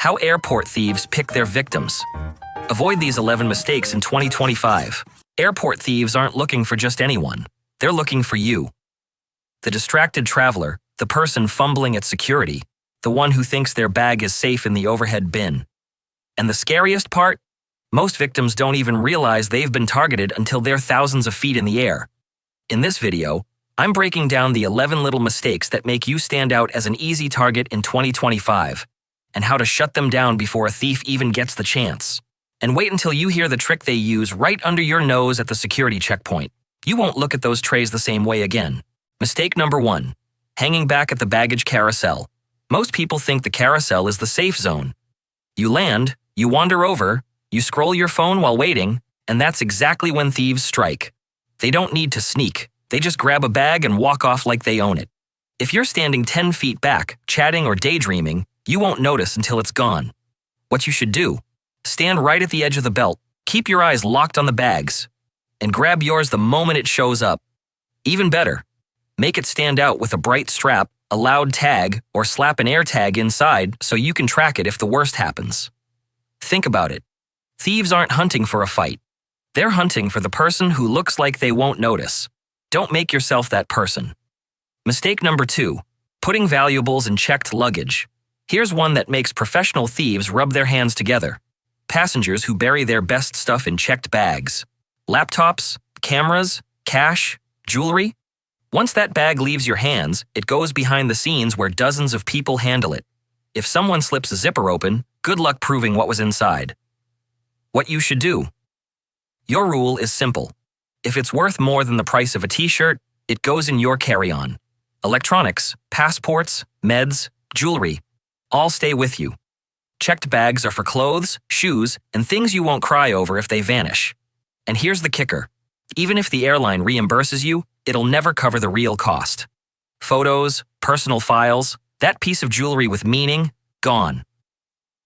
How airport thieves pick their victims. Avoid these 11 mistakes in 2025. Airport thieves aren't looking for just anyone. They're looking for you. The distracted traveler, the person fumbling at security, the one who thinks their bag is safe in the overhead bin. And the scariest part? Most victims don't even realize they've been targeted until they're thousands of feet in the air. In this video, I'm breaking down the 11 little mistakes that make you stand out as an easy target in 2025, and how to shut them down before a thief even gets the chance. And wait until you hear the trick they use right under your nose at the security checkpoint. You won't look at those trays the same way again. Mistake number 1. Hanging back at the baggage carousel. Most people think the carousel is the safe zone. You land, you wander over, you scroll your phone while waiting, and that's exactly when thieves strike. They don't need to sneak. They just grab a bag and walk off like they own it. If you're standing 10 feet back, chatting or daydreaming, you won't notice until it's gone. What you should do: stand right at the edge of the belt, keep your eyes locked on the bags, and grab yours the moment it shows up. Even better, make it stand out with a bright strap, a loud tag, or slap an air tag inside so you can track it if the worst happens. Think about it. Thieves aren't hunting for a fight. They're hunting for the person who looks like they won't notice. Don't make yourself that person. Mistake number 2. Putting valuables in checked luggage. Here's one that makes professional thieves rub their hands together. Passengers who bury their best stuff in checked bags. Laptops, cameras, cash, jewelry. Once that bag leaves your hands, it goes behind the scenes where dozens of people handle it. If someone slips a zipper open, good luck proving what was inside. What you should do. Your rule is simple. If it's worth more than the price of a t-shirt, it goes in your carry-on. Electronics, passports, meds, jewelry, all stay with you. Checked bags are for clothes, shoes, and things you won't cry over if they vanish. And here's the kicker. Even if the airline reimburses you, it'll never cover the real cost. Photos, personal files, that piece of jewelry with meaning, gone.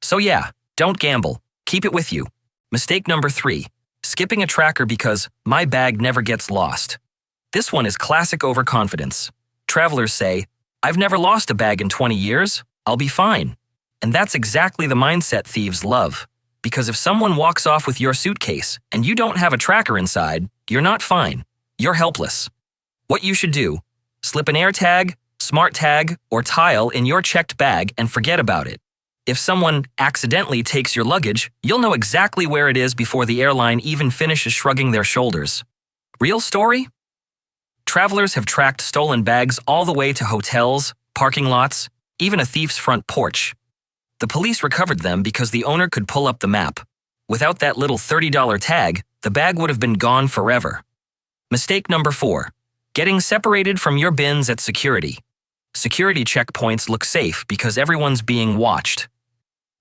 So yeah, don't gamble. Keep it with you. Mistake number 3. Skipping a tracker because my bag never gets lost. This one is classic overconfidence. Travelers say, I've never lost a bag in 20 years. I'll be fine. And that's exactly the mindset thieves love. Because if someone walks off with your suitcase and you don't have a tracker inside, you're not fine. You're helpless. What you should do: slip an air tag, smart tag, or tile in your checked bag and forget about it. If someone accidentally takes your luggage, you'll know exactly where it is before the airline even finishes shrugging their shoulders. Real story? Travelers have tracked stolen bags all the way to hotels, parking lots, even a thief's front porch. The police recovered them because the owner could pull up the map. Without that little $30 tag, the bag would have been gone forever. Mistake number 4. Getting separated from your bins at security. Security checkpoints look safe because everyone's being watched.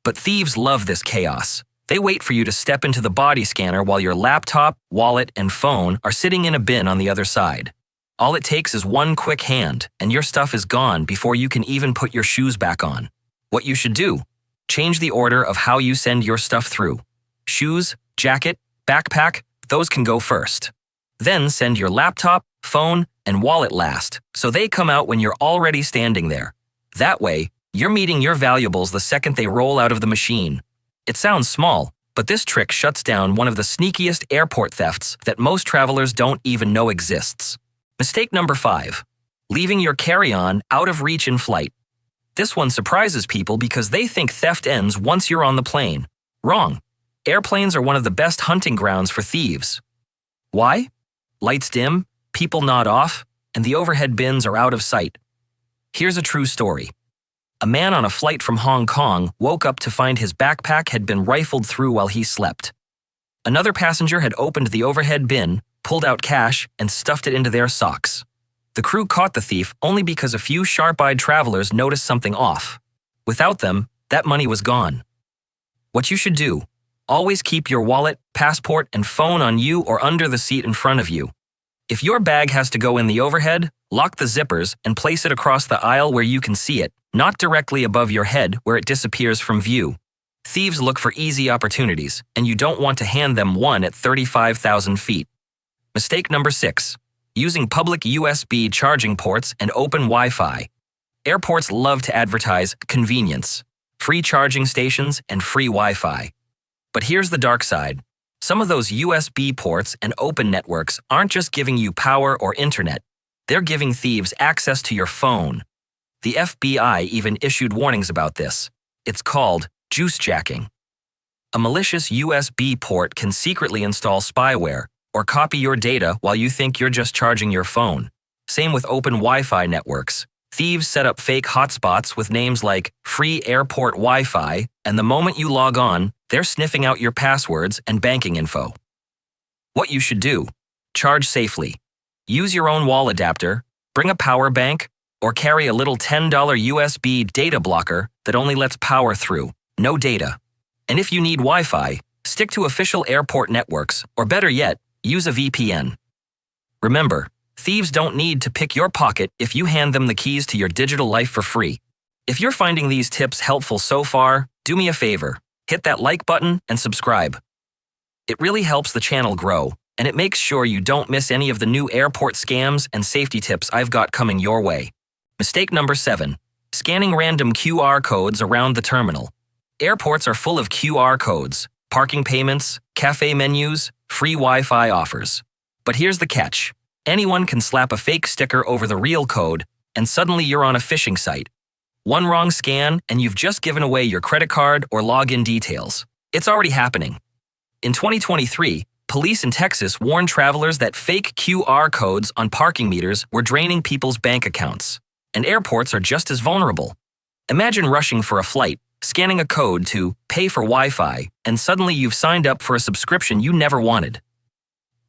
But thieves love this chaos. They wait for you to step into the body scanner while your laptop, wallet, and phone are sitting in a bin on the other side. All it takes is one quick hand, and your stuff is gone before you can even put your shoes back on. What you should do: change the order of how you send your stuff through. Shoes, jacket, backpack, those can go first. Then send your laptop, phone, and wallet last, so they come out when you're already standing there. That way, you're meeting your valuables the second they roll out of the machine. It sounds small, but this trick shuts down one of the sneakiest airport thefts that most travelers don't even know exists. Mistake number 5. Leaving your carry-on out of reach in flight. This one surprises people because they think theft ends once you're on the plane. Wrong. Airplanes are one of the best hunting grounds for thieves. Why? Lights dim, people nod off, and the overhead bins are out of sight. Here's a true story. A man on a flight from Hong Kong woke up to find his backpack had been rifled through while he slept. Another passenger had opened the overhead bin, pulled out cash, and stuffed it into their socks. The crew caught the thief only because a few sharp-eyed travelers noticed something off. Without them, that money was gone. What you should do: always keep your wallet, passport, and phone on you or under the seat in front of you. If your bag has to go in the overhead, lock the zippers and place it across the aisle where you can see it, not directly above your head where it disappears from view. Thieves look for easy opportunities, and you don't want to hand them one at 35,000 feet. Mistake number 6. Using public USB charging ports and open Wi-Fi. Airports love to advertise convenience. free charging stations, and free Wi-Fi. But here's the dark side. Some of those USB ports and open networks aren't just giving you power or internet. They're giving thieves access to your phone. The FBI even issued warnings about this. It's called juice jacking. A malicious USB port can secretly install spyware or copy your data while you think you're just charging your phone. Same with open Wi-Fi networks. Thieves set up fake hotspots with names like free airport Wi-Fi, and the moment you log on, they're sniffing out your passwords and banking info. What you should do: charge safely. Use your own wall adapter, bring a power bank, or carry a little $10 USB data blocker that only lets power through, no data. And if you need Wi-Fi, stick to official airport networks, or better yet, use a VPN. Remember, thieves don't need to pick your pocket if you hand them the keys to your digital life for free. If you're finding these tips helpful so far, do me a favor, hit that like button and subscribe. It really helps the channel grow, and it makes sure you don't miss any of the new airport scams and safety tips I've got coming your way. Mistake number 7. Scanning random QR codes around the terminal. Airports are full of QR codes, parking payments, cafe menus, free Wi-Fi offers. But here's the catch. Anyone can slap a fake sticker over the real code, and suddenly you're on a phishing site. One wrong scan, and you've just given away your credit card or login details. It's already happening. In 2023, police in Texas warned travelers that fake QR codes on parking meters were draining people's bank accounts. And airports are just as vulnerable. Imagine rushing for a flight, scanning a code to pay for Wi-Fi, and suddenly you've signed up for a subscription you never wanted.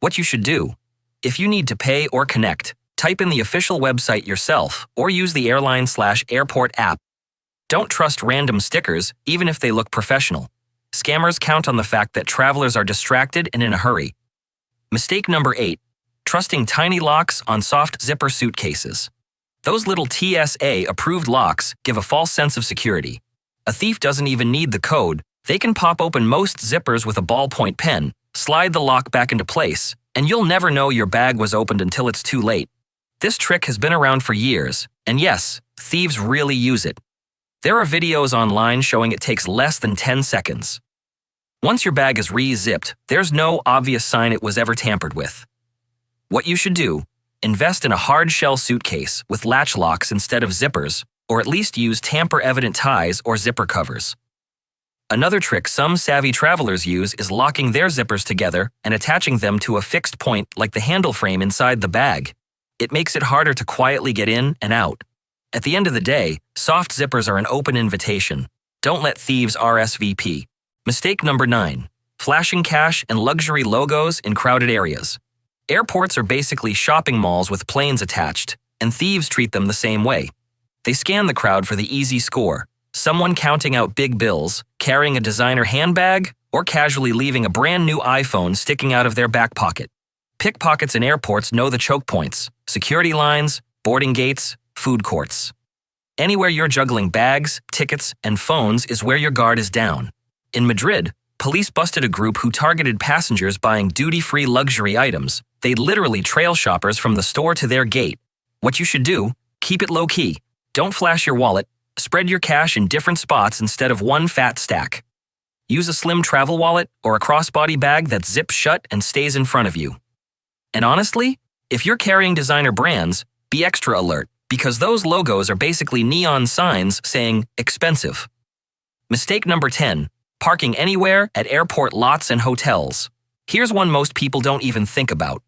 What you should do: if you need to pay or connect, type in the official website yourself or use the airline/airport app. Don't trust random stickers, even if they look professional. Scammers count on the fact that travelers are distracted and in a hurry. Mistake number 8. Trusting tiny locks on soft zipper suitcases. Those little TSA-approved locks give a false sense of security. A thief doesn't even need the code. They can pop open most zippers with a ballpoint pen, slide the lock back into place, and you'll never know your bag was opened until it's too late. This trick has been around for years, and yes, thieves really use it. There are videos online showing it takes less than 10 seconds. Once your bag is re-zipped, there's no obvious sign it was ever tampered with. What you should do: invest in a hard-shell suitcase with latch locks instead of zippers, or at least use tamper-evident ties or zipper covers. Another trick some savvy travelers use is locking their zippers together and attaching them to a fixed point like the handle frame inside the bag. It makes it harder to quietly get in and out. At the end of the day, soft zippers are an open invitation. Don't let thieves RSVP. Mistake number 9. Flashing cash and luxury logos in crowded areas. Airports are basically shopping malls with planes attached, and thieves treat them the same way. They scan the crowd for the easy score: someone counting out big bills, carrying a designer handbag, or casually leaving a brand new iPhone sticking out of their back pocket. Pickpockets in airports know the choke points: security lines, boarding gates, food courts. Anywhere you're juggling bags, tickets, and phones is where your guard is down. In Madrid, police busted a group who targeted passengers buying duty-free luxury items. They'd literally trail shoppers from the store to their gate. What you should do: keep it low-key. Don't flash your wallet. Spread your cash in different spots instead of one fat stack. Use a slim travel wallet or a crossbody bag that zips shut and stays in front of you. And honestly, if you're carrying designer brands, be extra alert, because those logos are basically neon signs saying expensive. Mistake number 10. Parking anywhere at airport lots and hotels. Here's one most people don't even think about.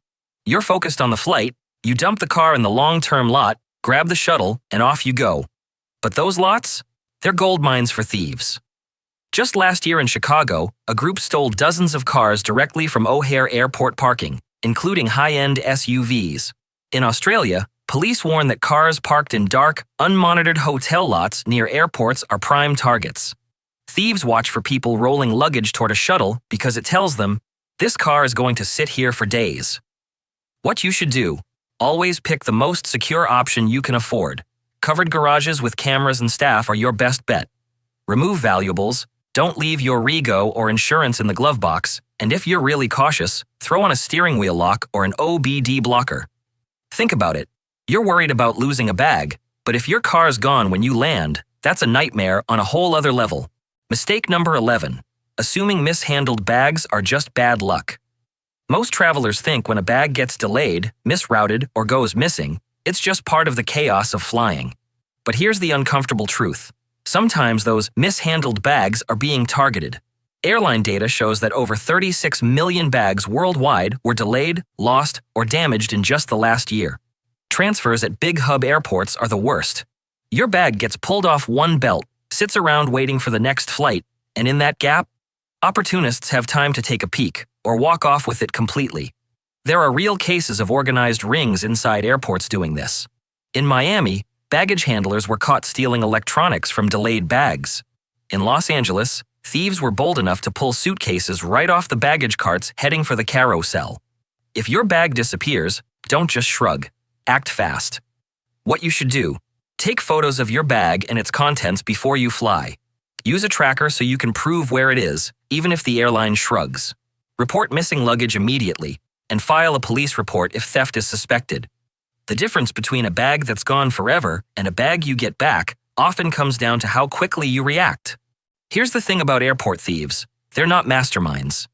You're focused on the flight, you dump the car in the long-term lot, grab the shuttle, and off you go. But those lots? They're gold mines for thieves. Just last year in Chicago, a group stole dozens of cars directly from O'Hare Airport parking, including high-end SUVs. In Australia, police warn that cars parked in dark, unmonitored hotel lots near airports are prime targets. Thieves watch for people rolling luggage toward a shuttle because it tells them, this car is going to sit here for days. What you should do: always pick the most secure option you can afford. Covered garages with cameras and staff are your best bet. Remove valuables, don't leave your Rego or insurance in the glove box, and if you're really cautious, throw on a steering wheel lock or an OBD blocker. Think about it. You're worried about losing a bag, but if your car's gone when you land, That's a nightmare on a whole other level. Mistake number 11. Assuming mishandled bags are just bad luck. Most travelers think when a bag gets delayed, misrouted, or goes missing, it's just part of the chaos of flying. But here's the uncomfortable truth. Sometimes those mishandled bags are being targeted. Airline data shows that over 36 million bags worldwide were delayed, lost, or damaged in just the last year. Transfers at big hub airports are the worst. Your bag gets pulled off one belt, sits around waiting for the next flight, and in that gap, opportunists have time to take a peek or walk off with it completely. There are real cases of organized rings inside airports doing this. In Miami, baggage handlers were caught stealing electronics from delayed bags. In Los Angeles, thieves were bold enough to pull suitcases right off the baggage carts heading for the carousel. If your bag disappears, don't just shrug. Act fast. What you should do: take photos of your bag and its contents before you fly. Use a tracker so you can prove where it is, even if the airline shrugs. Report missing luggage immediately, and file a police report if theft is suspected. The difference between a bag that's gone forever and a bag you get back often comes down to how quickly you react. Here's the thing about airport thieves: they're not masterminds.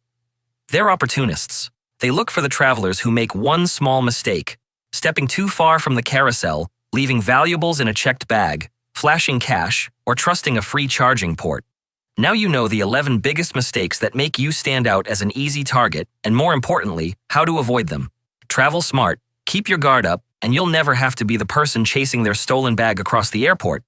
They're opportunists. They look for the travelers who make one small mistake, stepping too far from the carousel, leaving valuables in a checked bag, flashing cash, or trusting a free charging port. Now you know the 11 biggest mistakes that make you stand out as an easy target, and more importantly, how to avoid them. Travel smart, keep your guard up, and you'll never have to be the person chasing their stolen bag across the airport.